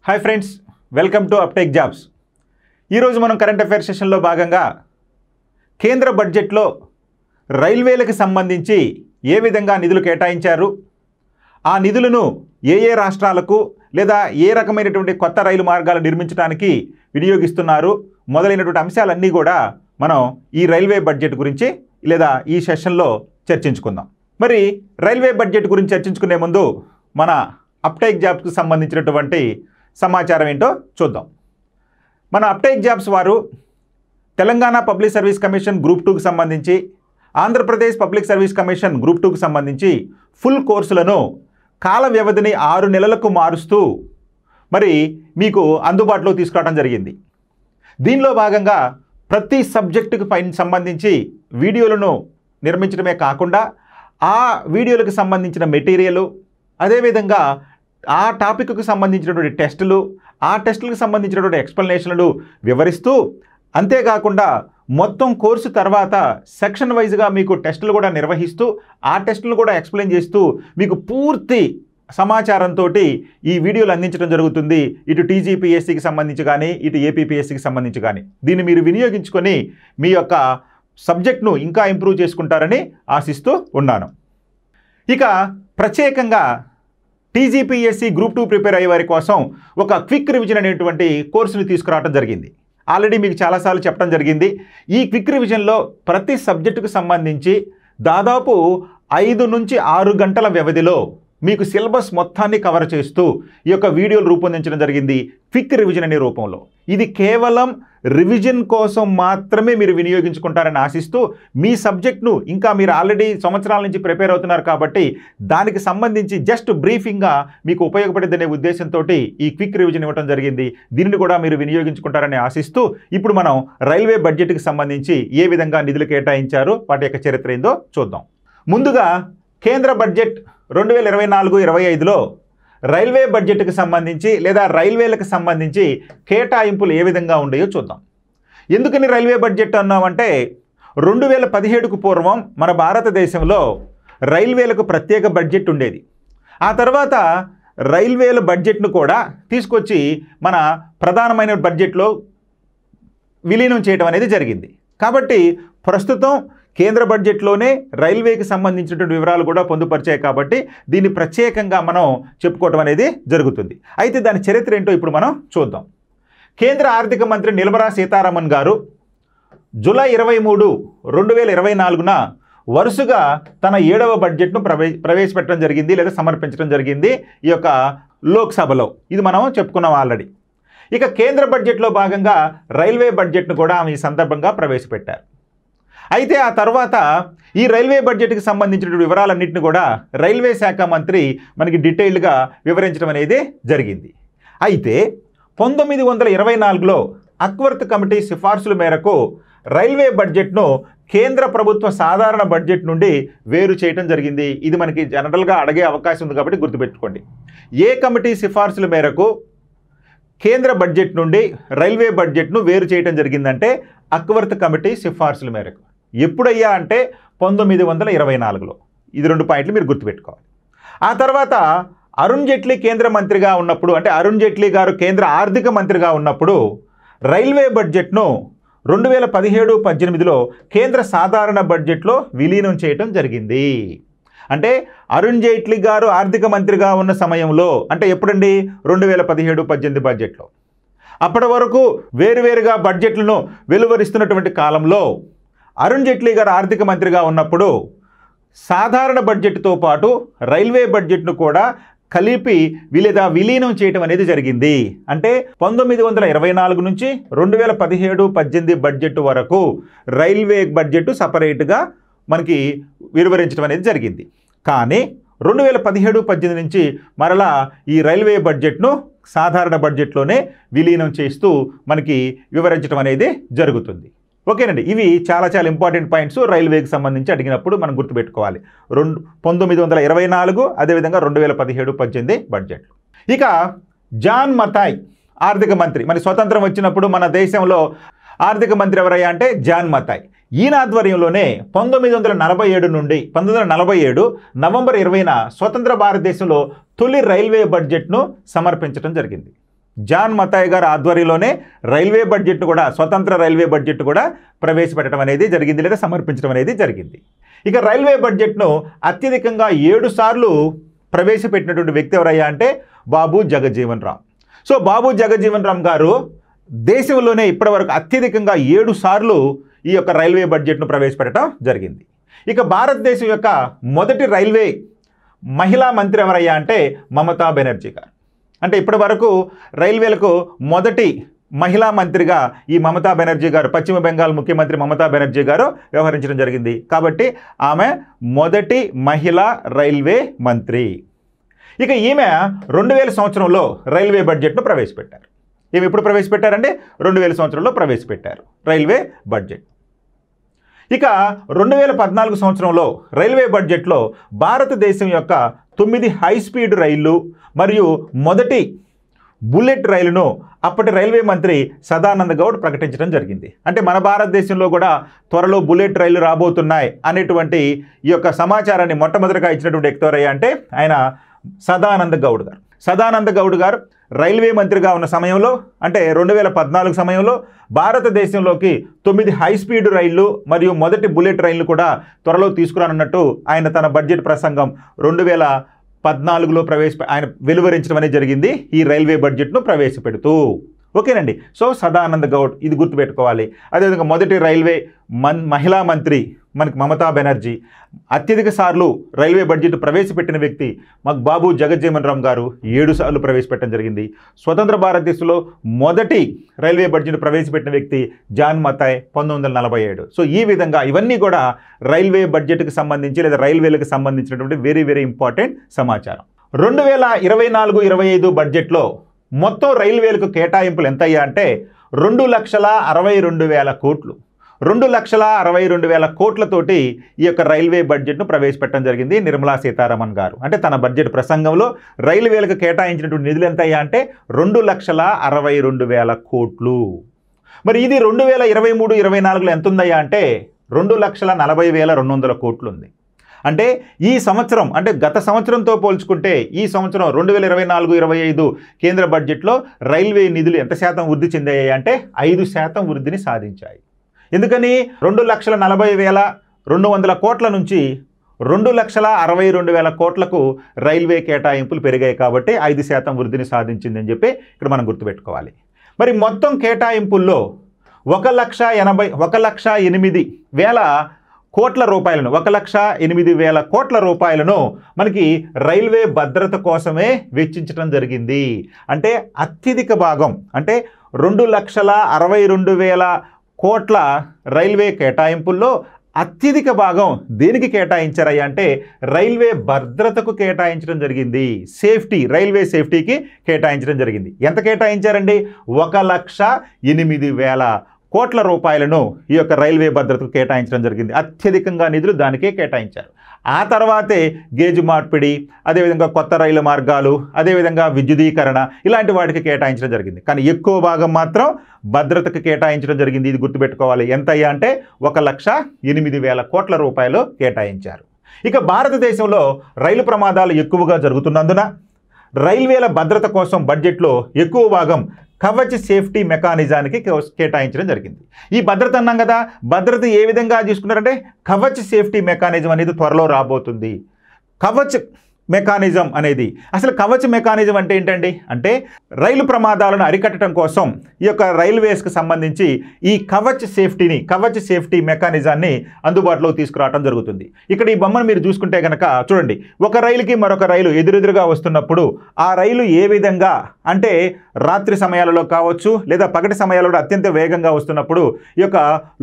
Hi friends, welcome to uptake jobs. ఈరోజు మనం current affairs సెషన్లో భాగంగా కేంద్ర బడ్జెట్లో రైల్వేలకు సంబంధించి ఏ విధంగా నిధులు కేటాయించారు, ఆ నిధులను ఏ రాష్ట్రాలకు లేదా ఏ రకమైనటువంటి కొత్త రైలు మార్గాలు నిర్మించడానికి వినియోగిస్తున్నారు మొదలైనటువంటి అంశాలన్నీ కూడా మనం ఈ రైల్వే బడ్జెట్ గురించి లేదా ఈ సెషన్లో చర్చించుకుందాం. మరి రైల్వే బడ్జెట్ గురించి చర్చించుకునే ముందు మన అప్టేక్ జాబ్స్కి సంబంధించినటువంటి సమాచారం ఏంటో చూద్దాం. మన అప్టేక్ జాబ్స్ వారు Telangana public service commission group 2కి సంబంధించి, Andhra Pradesh public service commission group 2కి సంబంధించి ఫుల్ కోర్సులను కాల వ్యవధిని 6 నెలలకు మారుస్తూ మరి మీకు అందుబాటులో తీసుకురావడం జరిగింది. దీనిలో భాగంగా ప్రతి సబ్జెక్టుకు సంబంధించి వీడియోలను నిర్మించడమే కాకుండా ఆ వీడియోలకు సంబంధించిన మెటీరియల్, అదేవిధంగా ఆ టాపిక్కు సంబంధించినటువంటి టెస్టులు, ఆ టెస్టులకు సంబంధించినటువంటి ఎక్స్ప్లెనేషన్లు వివరిస్తూ, అంతేకాకుండా మొత్తం కోర్సు తర్వాత సెక్షన్ వైజ్గా మీకు టెస్టులు కూడా నిర్వహిస్తూ, ఆ టెస్టులు కూడా ఎక్స్ప్లెయిన్ చేస్తూ మీకు పూర్తి సమాచారంతో ఈ వీడియోలు అందించడం జరుగుతుంది. ఇటు టీజీపీఎస్సీకి సంబంధించి కానీ, ఇటు ఏపీపీఎస్సీకి సంబంధించి కానీ దీన్ని మీరు వినియోగించుకొని మీ యొక్క సబ్జెక్ట్ను ఇంకా ఇంప్రూవ్ చేసుకుంటారని ఆశిస్తూ ఉన్నాను. ఇక ప్రత్యేకంగా టీజీపీఎస్సీ గ్రూప్ 2 ప్రిపేర్ అయ్యే వారి కోసం ఒక క్విక్ రివిజన్ అనేటువంటి కోర్సుని తీసుకురావడం జరిగింది. ఆల్రెడీ మీకు చాలాసార్లు చెప్పడం జరిగింది. ఈ క్విక్ రివిజన్లో ప్రతి సబ్జెక్టుకు సంబంధించి దాదాపు 5 నుంచి 6 గంటల వ్యవధిలో మీకు సిలబస్ మొత్తాన్ని కవర్ చేస్తూ ఈ యొక్క వీడియోలు రూపొందించడం జరిగింది క్విక్ రివిజన్ అనే రూపంలో. ఇది కేవలం రివిజన్ కోసం మాత్రమే మీరు వినియోగించుకుంటారని ఆశిస్తూ, మీ సబ్జెక్ట్ను ఇంకా మీరు ఆల్రెడీ సంవత్సరాల నుంచి ప్రిపేర్ అవుతున్నారు కాబట్టి దానికి సంబంధించి జస్ట్ బ్రీఫింగ్గా మీకు ఉపయోగపడేదనే ఉద్దేశంతో ఈ క్విక్ రివిజన్ ఇవ్వడం జరిగింది. దీనిని కూడా మీరు వినియోగించుకుంటారని ఆశిస్తూ ఇప్పుడు మనం రైల్వే బడ్జెట్కి సంబంధించి ఏ విధంగా నిధులు కేటాయించారో వాటి యొక్క చరిత్ర ఏందో చూద్దాం. ముందుగా కేంద్ర బడ్జెట్ 2024-25లో రైల్వే బడ్జెట్కి సంబంధించి లేదా రైల్వేలకు సంబంధించి కేటాయింపులు ఏ విధంగా ఉన్నాయో చూద్దాం. ఎందుకని రైల్వే బడ్జెట్ అన్నామంటే 2017కు పూర్వం మన భారతదేశంలో రైల్వేలకు ప్రత్యేక బడ్జెట్ ఉండేది. ఆ తర్వాత రైల్వేల బడ్జెట్ను కూడా తీసుకొచ్చి మన ప్రధానమైన బడ్జెట్లో విలీనం చేయడం అనేది జరిగింది. కాబట్టి ప్రస్తుతం కేంద్ర బడ్జెట్లోనే రైల్వేకి సంబంధించినటువంటి వివరాలు కూడా పొందుపరిచాయి కాబట్టి దీన్ని ప్రత్యేకంగా మనం చెప్పుకోవడం అనేది జరుగుతుంది. అయితే దాని చరిత్ర ఏంటో ఇప్పుడు మనం చూద్దాం. కేంద్ర ఆర్థిక మంత్రి నిర్మలా సీతారామన్ గారు జూలై 23, 2024న వరుసగా తన 7వ బడ్జెట్ను ప్రవేశపెట్టడం జరిగింది లేదా సమర్పించడం జరిగింది ఈ యొక్క లోక్సభలో. ఇది మనం చెప్పుకున్నాం ఆల్రెడీ. ఇక కేంద్ర బడ్జెట్లో భాగంగా రైల్వే బడ్జెట్ను కూడా ఆమె ఈ సందర్భంగా ప్రవేశపెట్టారు. అయితే ఆ తర్వాత ఈ రైల్వే బడ్జెట్కి సంబంధించిన వివరాలన్నింటినీ కూడా రైల్వే శాఖ మంత్రి మనకి డీటెయిల్డ్గా వివరించడం అనేది జరిగింది. అయితే 1924లో అక్వర్త్ కమిటీ సిఫార్సుల మేరకు రైల్వే బడ్జెట్ను కేంద్ర ప్రభుత్వ సాధారణ బడ్జెట్ నుండి వేరు చేయడం జరిగింది. ఇది మనకి జనరల్గా అడిగే అవకాశం ఉంది కాబట్టి గుర్తుపెట్టుకోండి. ఏ కమిటీ సిఫార్సుల మేరకు కేంద్ర బడ్జెట్ నుండి రైల్వే బడ్జెట్ను వేరు చేయడం జరిగిందంటే అక్వర్త్ కమిటీ సిఫార్సుల మేరకు. ఎప్పుడయ్యా అంటే 1924లో. ఇది 2 పాయింట్లు మీరు గుర్తుపెట్టుకోవాలి. ఆ తర్వాత అరుణ్ జైట్లీ కేంద్ర మంత్రిగా ఉన్నప్పుడు, అంటే అరుణ్ జైట్లీ గారు కేంద్ర ఆర్థిక మంత్రిగా ఉన్నప్పుడు రైల్వే బడ్జెట్ను 2017-18లో కేంద్ర సాధారణ బడ్జెట్లో విలీనం చేయటం జరిగింది. అంటే అరుణ్ జైట్లీ గారు ఆర్థిక మంత్రిగా ఉన్న సమయంలో, అంటే ఎప్పుడండి 2017-18 బడ్జెట్లో, అప్పటి వరకు వేరువేరుగా బడ్జెట్లను వెలువరిస్తున్నటువంటి కాలంలో అరుణ్ జైట్లీ గారు ఆర్థిక మంత్రిగా ఉన్నప్పుడు సాధారణ బడ్జెట్తో పాటు రైల్వే బడ్జెట్ను కూడా కలిపి లేదా విలీనం చేయటం అనేది జరిగింది. అంటే 1924 నుంచి 2017-18 బడ్జెట్ వరకు రైల్వే బడ్జెట్ సపరేట్గా మనకి వివరించడం అనేది జరిగింది. కానీ 2017-18 నుంచి మరలా ఈ రైల్వే బడ్జెట్ను సాధారణ బడ్జెట్లోనే విలీనం చేస్తూ మనకి వివరించడం అనేది జరుగుతుంది. ఓకేనండి, ఇవి చాలా ఇంపార్టెంట్ పాయింట్స్ రైల్వేకి సంబంధించి అడిగినప్పుడు మనం గుర్తుపెట్టుకోవాలి. 1924 అదేవిధంగా 2017-18 బడ్జెట్లు. ఇక జాన్ మథాయ్ ఆర్థిక మంత్రి, మన స్వతంత్రం వచ్చినప్పుడు మన దేశంలో ఆర్థిక మంత్రి ఎవరయ్యా అంటే జాన్ మథాయ్. ఈయన ఆధ్వర్యంలోనే 1947 నుండి 1947 నవంబర్ 20న స్వతంత్ర భారతదేశంలో తొలి రైల్వే బడ్జెట్ను సమర్పించడం జరిగింది. జాన్ మతాయ్ గారి ఆధ్వర్యంలోనే రైల్వే బడ్జెట్ కూడా, స్వతంత్ర రైల్వే బడ్జెట్ కూడా ప్రవేశపెట్టడం అనేది జరిగింది, లేదా సమర్పించడం అనేది జరిగింది. ఇక రైల్వే బడ్జెట్ను అత్యధికంగా 7 సార్లు ప్రవేశపెట్టినటువంటి వ్యక్తి ఎవరయ్యా అంటే బాబు జగజ్జీవన్ రామ్. సో బాబు జగజ్జీవన్ రామ్ గారు దేశంలోనే ఇప్పటివరకు అత్యధికంగా 7 సార్లు ఈ యొక్క రైల్వే బడ్జెట్ను ప్రవేశపెట్టడం జరిగింది. ఇక భారతదేశం యొక్క మొదటి రైల్వే మహిళా మంత్రి ఎవరయ్యా అంటే మమతా బెనర్జీ గారు. అంటే ఇప్పటి వరకు రైల్వేలకు మొదటి మహిళా మంత్రిగా ఈ మమతా బెనర్జీ గారు, పశ్చిమ బెంగాల్ ముఖ్యమంత్రి మమతా బెనర్జీ గారు వ్యవహరించడం జరిగింది. కాబట్టి ఆమె మొదటి మహిళా రైల్వే మంత్రి. ఇక ఈమె 2000 సంవత్సరంలో రైల్వే బడ్జెట్ను ప్రవేశపెట్టారు. ఈమె ఎప్పుడు ప్రవేశపెట్టారంటే 2000 సంవత్సరంలో ప్రవేశపెట్టారు రైల్వే బడ్జెట్. ఇక 2014 సంవత్సరంలో రైల్వే బడ్జెట్లో భారతదేశం యొక్క 9 హై స్పీడ్ రైళ్లు మరియు మొదటి బుల్లెట్ రైలును అప్పటి రైల్వే మంత్రి సదానంద గౌడ్ ప్రకటించడం జరిగింది. అంటే మన భారతదేశంలో కూడా త్వరలో బుల్లెట్ రైళ్లు రాబోతున్నాయి అనేటువంటి ఈ యొక్క సమాచారాన్ని మొట్టమొదటిగా ఇచ్చినటువంటి వ్యక్తి ఎవరయ్యా అంటే ఆయన సదానంద గౌడ్ గారు. సదానంద గౌడ్ గారు రైల్వే మంత్రిగా ఉన్న సమయంలో, అంటే 2014 సమయంలో భారతదేశంలోకి 9 హై స్పీడ్ రైళ్లు మరియు మొదటి బుల్లెట్ రైళ్లు కూడా త్వరలో తీసుకురానున్నట్టు ఆయన తన బడ్జెట్ ప్రసంగం 2014లో ఆయన వెలువరించడం అనేది జరిగింది ఈ రైల్వే బడ్జెట్ను ప్రవేశపెడుతూ. ఓకేనండి. సో సదానంద గౌడ్, ఇది గుర్తుపెట్టుకోవాలి. అదేవిధంగా మొదటి రైల్వే మహిళా మంత్రి మనకి మమతా బెనర్జీ, అత్యధిక సార్లు రైల్వే బడ్జెట్ ప్రవేశపెట్టిన వ్యక్తి మాకు బాబు జగజ్జీవన్ రామ్ గారు 7 సార్లు ప్రవేశపెట్టడం జరిగింది. స్వతంత్ర భారతదేశంలో మొదటి రైల్వే బడ్జెట్ ప్రవేశపెట్టిన వ్యక్తి జాన్ మతాయ్ 1947. సో ఈ విధంగా ఇవన్నీ కూడా రైల్వే బడ్జెట్కి సంబంధించి లేదా రైల్వేలకు సంబంధించినటువంటి వెరీ వెరీ ఇంపార్టెంట్ సమాచారం. 2024-25 బడ్జెట్లో మొత్తం రైల్వేలకు కేటాయింపులు ఎంత అయ్యా అంటే 2,62,000 కోట్లు. 2,62,000 కోట్లతోటి ఈ యొక్క రైల్వే బడ్జెట్ను ప్రవేశపెట్టడం జరిగింది నిర్మలా సీతారామన్ గారు. అంటే తన బడ్జెట్ ప్రసంగంలో రైల్వేలకు కేటాయించినటువంటి నిధులు ఎంత అయ్యా అంటే 2,62,000 కోట్లు. మరి ఇది 2023-24లో ఎంత ఉందయ్యా అంటే 2,40,200 కోట్లు ఉంది. అంటే ఈ సంవత్సరం, అంటే గత సంవత్సరంతో పోల్చుకుంటే ఈ సంవత్సరం 2024-25 కేంద్ర బడ్జెట్లో రైల్వే నిధులు ఎంత శాతం వృద్ధి చెందాయి అంటే 5% వృద్ధిని సాధించాయి. ఎందుకని 2,40,200 కోట్ల నుంచి 2,62,000 కోట్లకు రైల్వే కేటాయింపులు పెరిగాయి కాబట్టి 5% వృద్ధిని సాధించిందని చెప్పి ఇక్కడ మనం గుర్తుపెట్టుకోవాలి. మరి మొత్తం కేటాయింపుల్లో 1,08,000 కోట్ల రూపాయలను 1,08,000 కోట్ల రూపాయలను మనకి రైల్వే భద్రత కోసమే వెచ్చించడం జరిగింది. అంటే అత్యధిక భాగం, అంటే 2,62,000 కోట్ల రైల్వే కేటాయింపుల్లో అత్యధిక భాగం దేనికి కేటాయించారయ్యా అంటే రైల్వే భద్రతకు కేటాయించడం జరిగింది. సేఫ్టీ, రైల్వే సేఫ్టీకి కేటాయించడం జరిగింది. ఎంత కేటాయించారండి? 1,08,000 కోట్ల రూపాయలను ఈ యొక్క రైల్వే భద్రతకు కేటాయించడం జరిగింది. అత్యధికంగా నిధులు దానికే కేటాయించారు. ఆ తర్వాతే గేజు మార్పిడి, అదేవిధంగా కొత్త రైలు మార్గాలు, అదేవిధంగా విద్యుదీకరణ, ఇలాంటి వాటికి కేటాయించడం జరిగింది. కానీ ఎక్కువ భాగం మాత్రం భద్రతకు కేటాయించడం జరిగింది. ఇది గుర్తుపెట్టుకోవాలి. ఎంత అయ్యా అంటే 1,08,000 కోట్ల రూపాయలు కేటాయించారు. ఇక భారతదేశంలో రైలు ప్రమాదాలు ఎక్కువగా జరుగుతున్నందున రైల్వేల భద్రత కోసం బడ్జెట్లో ఎక్కువ భాగం కవచ్ సేఫ్టీ మెకానిజానికి కేటాయించడం జరిగింది. ఈ భద్రత అన్నాం కదా, భద్రత ఏ విధంగా తీసుకున్నారంటే కవచ్ సేఫ్టీ మెకానిజం అనేది త్వరలో రాబోతుంది. కవచ్ మెకానిజం అనేది, అసలు కవచ్ మెకానిజం అంటే ఏంటండి అంటే రైలు ప్రమాదాలను అరికట్టడం కోసం ఈ యొక్క రైల్వేస్కి సంబంధించి ఈ కవచ్ సేఫ్టీ మెకానిజాన్ని అందుబాటులోకి తీసుకురావడం జరుగుతుంది. ఇక్కడ ఈ బొమ్మను మీరు చూసుకుంటే కనుక చూడండి, ఒక రైలుకి మరొక రైలు ఎదురెదురుగా వస్తున్నప్పుడు ఆ రైలు ఏ విధంగా అంటే రాత్రి సమయాలలో కావచ్చు లేదా పగటి సమయాలలో అత్యంత వేగంగా వస్తున్నప్పుడు ఈ యొక్క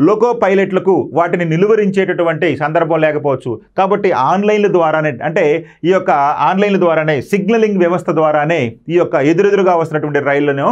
లోకో పైలట్లకు వాటిని నిలువరించేటటువంటి సందర్భం లేకపోవచ్చు. కాబట్టి ఆన్లైన్ల ద్వారానే, అంటే ఈ యొక్క ఆన్లైన్ల ద్వారానే, సిగ్నలింగ్ వ్యవస్థ ద్వారానే ఈ యొక్క ఎదురెదురుగా వస్తున్నటువంటి రైళ్లను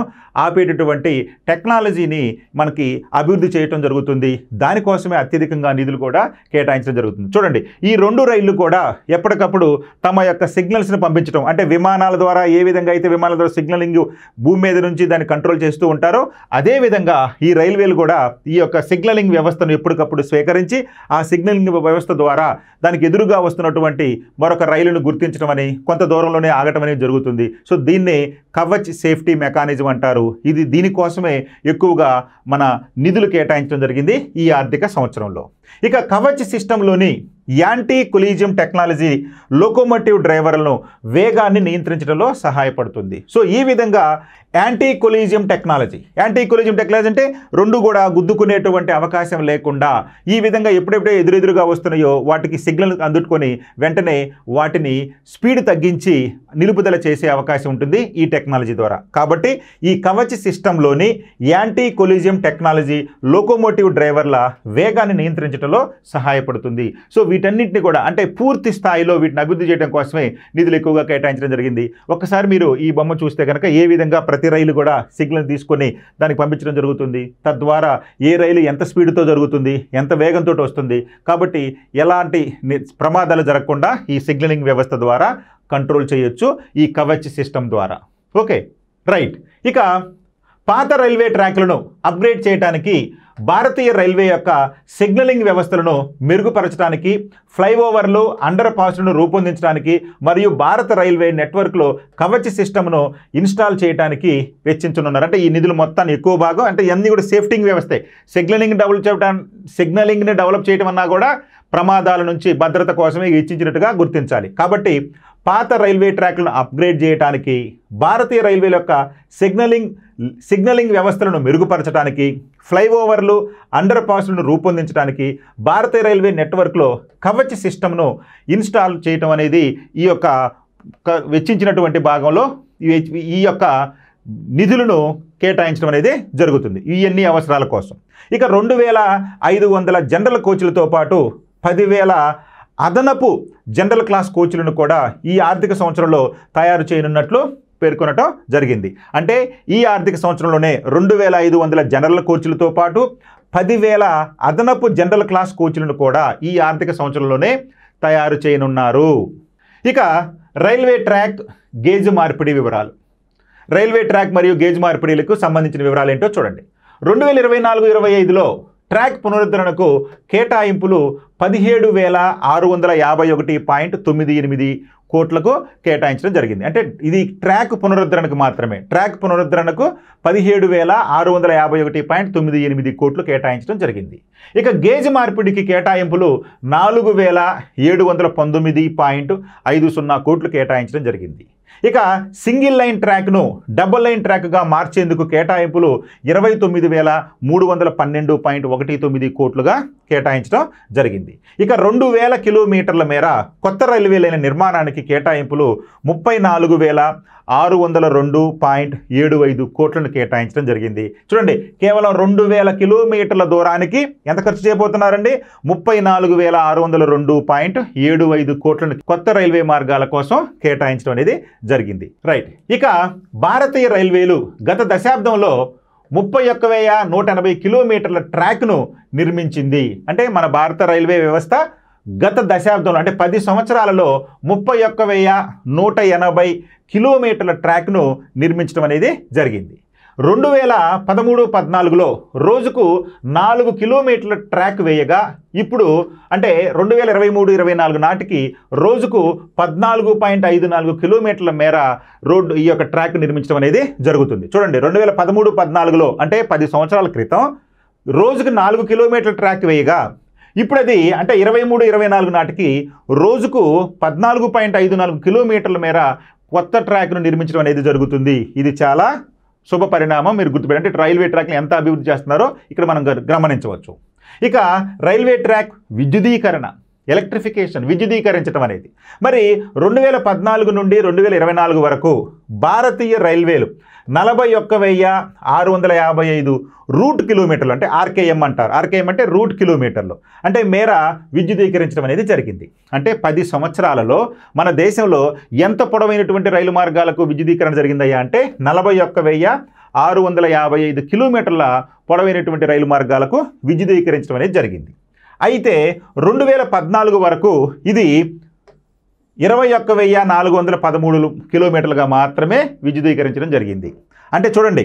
ఆపేటటువంటి టెక్నాలజీని మనకి అభివృద్ధి చేయడం జరుగుతుంది. దానికోసమే అత్యధికంగా నిధులు కూడా కేటాయించడం జరుగుతుంది. చూడండి, ఈ 2 రైళ్లు కూడా ఎప్పటికప్పుడు తమ యొక్క సిగ్నల్స్ని పంపించడం, అంటే విమానాల ద్వారా ఏ విధంగా అయితే విమానాల ద్వారా సిగ్నలింగ్ భూమి మీద నుంచి దాన్ని కంట్రోల్ చేస్తూ ఉంటారో అదేవిధంగా ఈ రైల్వేలు కూడా ఈ యొక్క సిగ్నలింగ్ వ్యవస్థను ఎప్పటికప్పుడు స్వీకరించి ఆ సిగ్నలింగ్ వ్యవస్థ ద్వారా దానికి ఎదురుగా వస్తున్నటువంటి మరొక రైలును గుర్తించడం అని కొంత దూరంలోనే ఆగటం అనేది జరుగుతుంది. సో దీన్నే కవచ్ సేఫ్టీ మెకానిజం అంటారు. ఇది దీనికోసమే ఎక్కువగా మన నిధులు కేటాయించడం జరిగింది ఈ ఆర్థిక సంవత్సరంలో. ఇక కవచ్ సిస్టంలోని యాంటీ కొలీజియం టెక్నాలజీ లోకోమోటివ్ డ్రైవర్లను వేగాన్ని నియంత్రించడంలో సహాయపడుతుంది. సో ఈ విధంగా యాంటీ కొలీజియం టెక్నాలజీ అంటే రెండు కూడా గుద్దుకునేటువంటి అవకాశం లేకుండా ఈ విధంగా ఎప్పుడెప్పుడే ఎదురెదురుగా వస్తున్నాయో వాటికి సిగ్నల్ అందుకొని వెంటనే వాటిని స్పీడ్ తగ్గించి నిలుపుదల చేసే అవకాశం ఉంటుంది ఈ టెక్నాలజీ ద్వారా. కాబట్టి ఈ కవచ్ సిస్టంలోని యాంటీ కొలీజియం టెక్నాలజీ లోకోమోటివ్ డ్రైవర్ల వేగాన్ని నియంత్రించడంలో సహాయపడుతుంది. సో వీటన్నిటిని కూడా అంటే పూర్తి స్థాయిలో వీటిని అభివృద్ధి చేయడం కోసమే నిధులు ఎక్కువగా కేటాయించడం జరిగింది. ఒక్కసారి మీరు ఈ బొమ్మ చూస్తే కనుక ఏ విధంగా ప్రతి రైలు కూడా సిగ్నల్ తీసుకొని దానికి పంపించడం జరుగుతుంది. తద్వారా ఏ రైలు ఎంత స్పీడ్తో జరుగుతుంది, ఎంత వేగంతో వస్తుంది, కాబట్టి ఎలాంటి ప్రమాదాలు జరగకుండా ఈ సిగ్నలింగ్ వ్యవస్థ ద్వారా కంట్రోల్ చేయొచ్చు ఈ కవచ్ సిస్టమ్ ద్వారా. Okay, right. ఇక పాత రైల్వే ట్రాక్లను అప్గ్రేడ్ చేయడానికి భారతీయ రైల్వే యొక్క సిగ్నలింగ్ వ్యవస్థలను మెరుగుపరచడానికి, ఫ్లైఓవర్లు, అండర్ పాస్లను రూపొందించడానికి మరియు భారత రైల్వే నెట్వర్క్లో కవచ్ సిస్టమ్ను ఇన్స్టాల్ చేయడానికి వెచ్చించనున్నారు. అంటే ఈ నిధులు మొత్తాన్ని ఎక్కువ భాగం అంటే ఇవన్నీ కూడా సేఫ్టింగ్ వ్యవస్థే. సిగ్నలింగ్ని డెవలప్ చేయడం అన్నా కూడా ప్రమాదాల నుంచి భద్రత కోసమే వెచ్చించినట్టుగా గుర్తించాలి. కాబట్టి పాత రైల్వే ట్రాక్లను అప్గ్రేడ్ చేయడానికి, భారతీయ రైల్వేల యొక్క సిగ్నలింగ్ వ్యవస్థలను మెరుగుపరచడానికి, ఫ్లైఓవర్లు, అండర్ పాస్లను రూపొందించడానికి భారతీయ రైల్వే నెట్వర్క్లో కవచ్ సిస్టమ్ను ఇన్స్టాల్ చేయటం అనేది ఈ యొక్క వెచ్చించినటువంటి భాగంలో ఈ యొక్క నిధులను కేటాయించడం అనేది జరుగుతుంది ఇవన్నీ అవసరాల కోసం. ఇక 2500 జనరల్ కోచ్లతో పాటు 10,000 అదనపు జనరల్ క్లాస్ కోచ్లను కూడా ఈ ఆర్థిక సంవత్సరంలో తయారు చేయనున్నట్లు పేర్కొనటం జరిగింది. అంటే ఈ ఆర్థిక సంవత్సరంలోనే 2500 జనరల్ కోచ్లతో పాటు 10,000 అదనపు జనరల్ క్లాస్ కోచ్లను కూడా ఈ ఆర్థిక సంవత్సరంలోనే తయారు చేయనున్నారు. ఇక రైల్వే ట్రాక్ గేజ్ మార్పిడి వివరాలు. రైల్వే ట్రాక్ మరియు గేజ్ మార్పిడిలకు సంబంధించిన వివరాలు ఏంటో చూడండి. 2024-25లో ట్రాక్ పునరుద్ధరణకు కేటాయింపులు 17,651.98 కోట్లకు కేటాయించడం జరిగింది. అంటే ఇది ట్రాక్ పునరుద్ధరణకు మాత్రమే. ట్రాక్ పునరుద్ధరణకు 17,651.98 కోట్లు కేటాయించడం జరిగింది. ఇక గేజ్ మార్పిడికి కేటాయింపులు 4,719.50 కోట్లు కేటాయించడం జరిగింది. ఇక సింగిల్ లైన్ ట్రాక్ను డబుల్ లైన్ ట్రాక్గా మార్చేందుకు కేటాయింపులు 29,312.19 కోట్లుగా కేటాయించడం జరిగింది. ఇక 2,000 కిలోమీటర్ల మేర కొత్త రైల్వే లైన్ నిర్మాణానికి కేటాయింపులు 34,602.75 కోట్లను కేటాయించడం జరిగింది. చూడండి, కేవలం 2,000 కిలోమీటర్ల దూరానికి ఎంత ఖర్చు చేయబోతున్నారండి? 34,602.75 కోట్లను కొత్త రైల్వే మార్గాల కోసం కేటాయించడం అనేది జరిగింది. రైట్. ఇక భారతీయ రైల్వేలు గత దశాబ్దంలో 31,180 కిలోమీటర్ల ట్రాక్ను నిర్మించింది. అంటే మన భారత రైల్వే వ్యవస్థ గత దశాబ్దంలో అంటే 10 సంవత్సరాలలో 31,180 కిలోమీటర్ల ట్రాక్ను నిర్మించడం అనేది జరిగింది. 2013-14లో రోజుకు 4 కిలోమీటర్ల ట్రాక్ వేయగా ఇప్పుడు అంటే 2023-24 నాటికి రోజుకు 14.54 కిలోమీటర్ల మేర రోడ్డు ఈ యొక్క ట్రాక్ నిర్మించడం అనేది జరుగుతుంది. చూడండి, 2013-14లో అంటే 10 సంవత్సరాల క్రితం రోజుకు 4 కిలోమీటర్ల ట్రాక్ వేయగా ఇప్పుడు అది అంటే 23-24 నాటికి రోజుకు 14.54 కిలోమీటర్ల మేర కొత్త ట్రాక్ను నిర్మించడం అనేది జరుగుతుంది. ఇది చాలా శుభ పరిణామం. మీరు గుర్తుపెట్టండి, రైల్వే ట్రాక్ని ఎంత అభివృద్ధి చేస్తున్నారో ఇక్కడ మనం గమనించవచ్చు. ఇక రైల్వే ట్రాక్ విద్యుదీకరణ, ఎలక్ట్రిఫికేషన్, విద్యుదీకరించడం అనేది మరి 2014 నుండి 2024 వరకు భారతీయ రైల్వేలు 41,655 రూట్ కిలోమీటర్లు అంటే ఆర్కేఎం అంటారు. ఆర్కేఎం అంటే రూట్ కిలోమీటర్లు అంటే మేర విద్యుదీకరించడం అనేది జరిగింది. అంటే 10 సంవత్సరాలలో మన దేశంలో ఎంత పొడవైనటువంటి రైలు మార్గాలకు విద్యుదీకరణ జరిగిందయ్యా అంటే 41,655 కిలోమీటర్ల పొడవైనటువంటి రైలు మార్గాలకు విద్యుదీకరించడం అనేది జరిగింది. అయితే 2014 వరకు ఇది 21,413 కిలోమీటర్లుగా మాత్రమే విద్యుదీకరించడం జరిగింది. అంటే చూడండి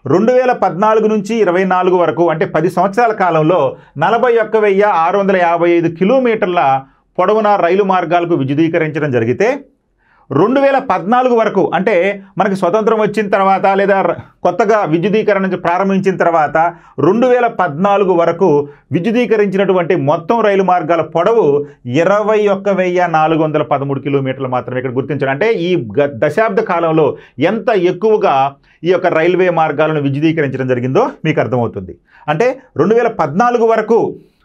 2014 నుంచి 24 వరకు అంటే 10 సంవత్సరాల కాలంలో 41,655 కిలోమీటర్ల పొడవున రైలు మార్గాలకు విద్యుదీకరించడం జరిగితే 2014 వరకు అంటే మనకి స్వతంత్రం వచ్చిన తర్వాత లేదా కొత్తగా విద్యుదీకరణ ప్రారంభించిన తర్వాత 2014 వరకు విద్యుదీకరించినటువంటి మొత్తం రైలు మార్గాల పొడవు 21,413 కిలోమీటర్లు మాత్రమే. ఇక్కడ గుర్తించండి. అంటే ఈ దశాబ్ద కాలంలో ఎంత ఎక్కువగా ఈ యొక్క రైల్వే మార్గాలను విద్యుదీకరించడం జరిగిందో మీకు అర్థమవుతుంది. అంటే 2014 వరకు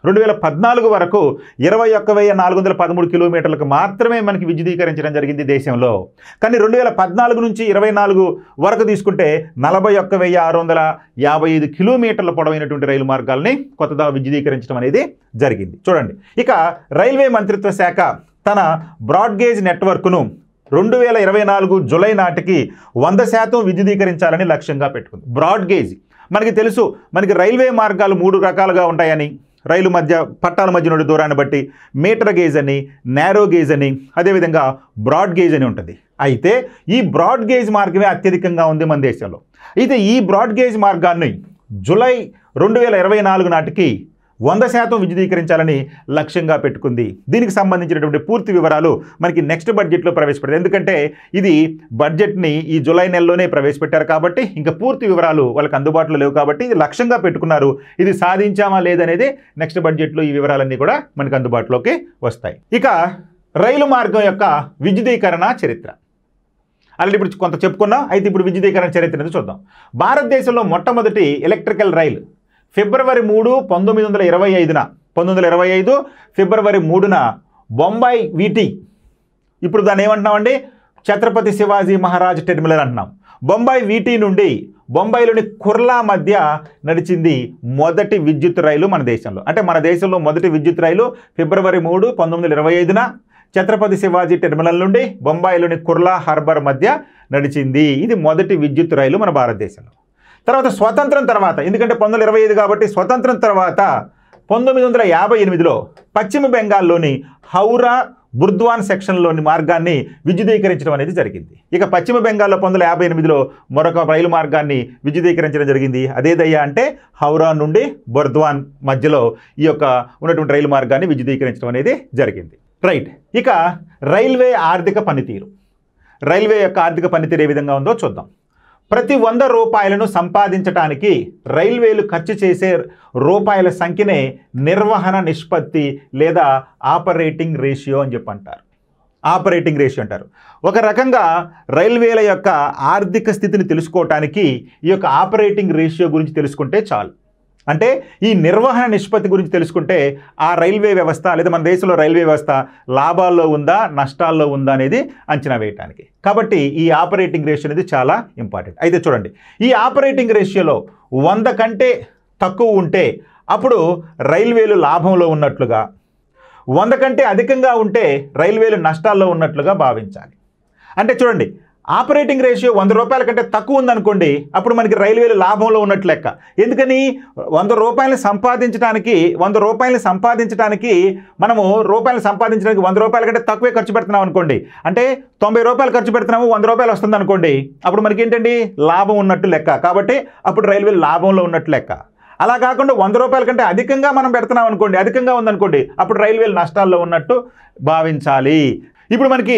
21,413 కిలోమీటర్లకు మాత్రమే మనకి విద్యుదీకరించడం జరిగింది దేశంలో. కానీ 2014 నుంచి 24 వరకు తీసుకుంటే 41,655 కిలోమీటర్ల పొడవైనటువంటి రైలు మార్గాల్ని కొత్తగా విద్యుదీకరించడం అనేది జరిగింది. చూడండి, ఇక రైల్వే మంత్రిత్వ శాఖ తన బ్రాడ్గేజ్ నెట్వర్క్ను 2024 జూలై నాటికి 100% విద్యుదీకరించాలని లక్ష్యంగా పెట్టుకుంది. బ్రాడ్గేజ్ మనకి తెలుసు, మనకి రైల్వే మార్గాలు 3 రకాలుగా ఉంటాయని, రైలు మధ్య పట్టాల మధ్య నుండి దూరాన్ని బట్టి మీటర్ గేజ్ అని, నేరో గేజ్ అని, అదేవిధంగా బ్రాడ్ గేజ్ అని ఉంటుంది. అయితే ఈ బ్రాడ్ గేజ్ మార్గమే అత్యధికంగా ఉంది మన దేశంలో. అయితే ఈ బ్రాడ్ గేజ్ మార్గాన్ని జూలై 2024 నాటికి 100% విద్యుదీకరించాలని లక్ష్యంగా పెట్టుకుంది. దీనికి సంబంధించినటువంటి పూర్తి వివరాలు మనకి నెక్స్ట్ బడ్జెట్లో ప్రవేశపెడతారు. ఎందుకంటే ఇది బడ్జెట్ని ఈ జూలై నెలలోనే ప్రవేశపెట్టారు కాబట్టి ఇంకా పూర్తి వివరాలు వాళ్ళకి అందుబాటులో లేవు కాబట్టి ఇది లక్ష్యంగా పెట్టుకున్నారు. ఇది సాధించామా లేదనేది నెక్స్ట్ బడ్జెట్లో ఈ వివరాలన్నీ కూడా మనకు అందుబాటులోకి వస్తాయి. ఇక రైలు మార్గం యొక్క విద్యుదీకరణ చరిత్ర అలాంటి ఇప్పుడు కొంత చెప్పుకున్నాం. అయితే ఇప్పుడు విద్యుదీకరణ చరిత్ర అనేది చూద్దాం. భారతదేశంలో మొట్టమొదటి ఎలక్ట్రికల్ రైలు ఫిబ్రవరి 3, 1925 ఫిబ్రవరి 3న బొంబాయి వీటీ, ఇప్పుడు దాన్ని ఏమంటున్నామండి, ఛత్రపతి శివాజీ మహారాజ్ టెర్మినల్ అంటున్నాం. బొంబాయి వీటీ నుండి బొంబాయిలోని కుర్లా మధ్య నడిచింది మొదటి విద్యుత్ రైలు మన దేశంలో. అంటే మన దేశంలో మొదటి విద్యుత్ రైలు ఫిబ్రవరి 3, 1925న ఛత్రపతి శివాజీ టెర్మినల్ నుండి బొంబాయిలోని కుర్లా హార్బర్ మధ్య నడిచింది. ఇది మొదటి విద్యుత్ రైలు మన భారతదేశంలో. తర్వాత స్వతంత్రం తర్వాత, ఎందుకంటే 1925 కాబట్టి స్వతంత్రం తర్వాత 1958లో పశ్చిమ బెంగాల్లోని హౌరా బుర్ద్వాన్ సెక్షన్లోని మార్గాన్ని విద్యుదీకరించడం అనేది జరిగింది. ఇక పశ్చిమ బెంగాల్లో 1958లో మరొక రైలు మార్గాన్ని విద్యుదీకరించడం జరిగింది. అదేదయ్యా అంటే హౌరా నుండి బుర్ద్వాన్ మధ్యలో ఈ యొక్క ఉన్నటువంటి రైలు మార్గాన్ని విద్యుదీకరించడం అనేది జరిగింది. రైట్, ఇక రైల్వే ఆర్థిక పనితీరు. రైల్వే యొక్క ఆర్థిక పనితీరు ఏ విధంగా ఉందో చూద్దాం. ప్రతి 100 రూపాయలను సంపాదించడానికి రైల్వేలు ఖర్చు చేసే రూపాయల సంఖ్యనే నిర్వహణ నిష్పత్తి లేదా ఆపరేటింగ్ రేషియో అని చెప్పి అంటారు. ఆపరేటింగ్ రేషియో అంటారు. ఒక రకంగా రైల్వేల యొక్క ఆర్థిక స్థితిని తెలుసుకోవటానికి ఈ యొక్క ఆపరేటింగ్ రేషియో గురించి తెలుసుకుంటే చాలు. అంటే ఈ నిర్వహణ నిష్పత్తి గురించి తెలుసుకుంటే ఆ రైల్వే వ్యవస్థ లేదా మన దేశంలో రైల్వే వ్యవస్థ లాభాల్లో ఉందా నష్టాల్లో ఉందా అనేది అంచనా వేయడానికి. కాబట్టి ఈ ఆపరేటింగ్ రేషియో అనేది చాలా ఇంపార్టెంట్. అయితే చూడండి, ఈ ఆపరేటింగ్ రేషియోలో 100 కంటే తక్కువ ఉంటే అప్పుడు రైల్వేలు లాభంలో ఉన్నట్లుగా, 100 కంటే అధికంగా ఉంటే రైల్వేలు నష్టాల్లో ఉన్నట్లుగా భావించాలి. అంటే చూడండి, ఆపరేటింగ్ రేషియో 100 రూపాయల కంటే తక్కువ ఉందనుకోండి, అప్పుడు మనకి రైల్వేలు లాభంలో ఉన్నట్లు లెక్క. ఎందుకని 100 రూపాయలు సంపాదించడానికి మనము రూపాయలు సంపాదించడానికి 100 రూపాయల కంటే తక్కువే ఖర్చు పెడుతున్నాం అనుకోండి, అంటే 90 రూపాయలు ఖర్చు పెడుతున్నాము, 100 రూపాయలు వస్తుంది అనుకోండి, అప్పుడు మనకి ఏంటండి లాభం ఉన్నట్టు లెక్క. కాబట్టి అప్పుడు రైల్వేలు లాభంలో ఉన్నట్టు లెక్క. అలా కాకుండా 100 రూపాయల కంటే అధికంగా మనం పెడుతున్నాం అనుకోండి, అధికంగా ఉందనుకోండి, అప్పుడు రైల్వేలు నష్టాల్లో ఉన్నట్టు భావించాలి. ఇప్పుడు మనకి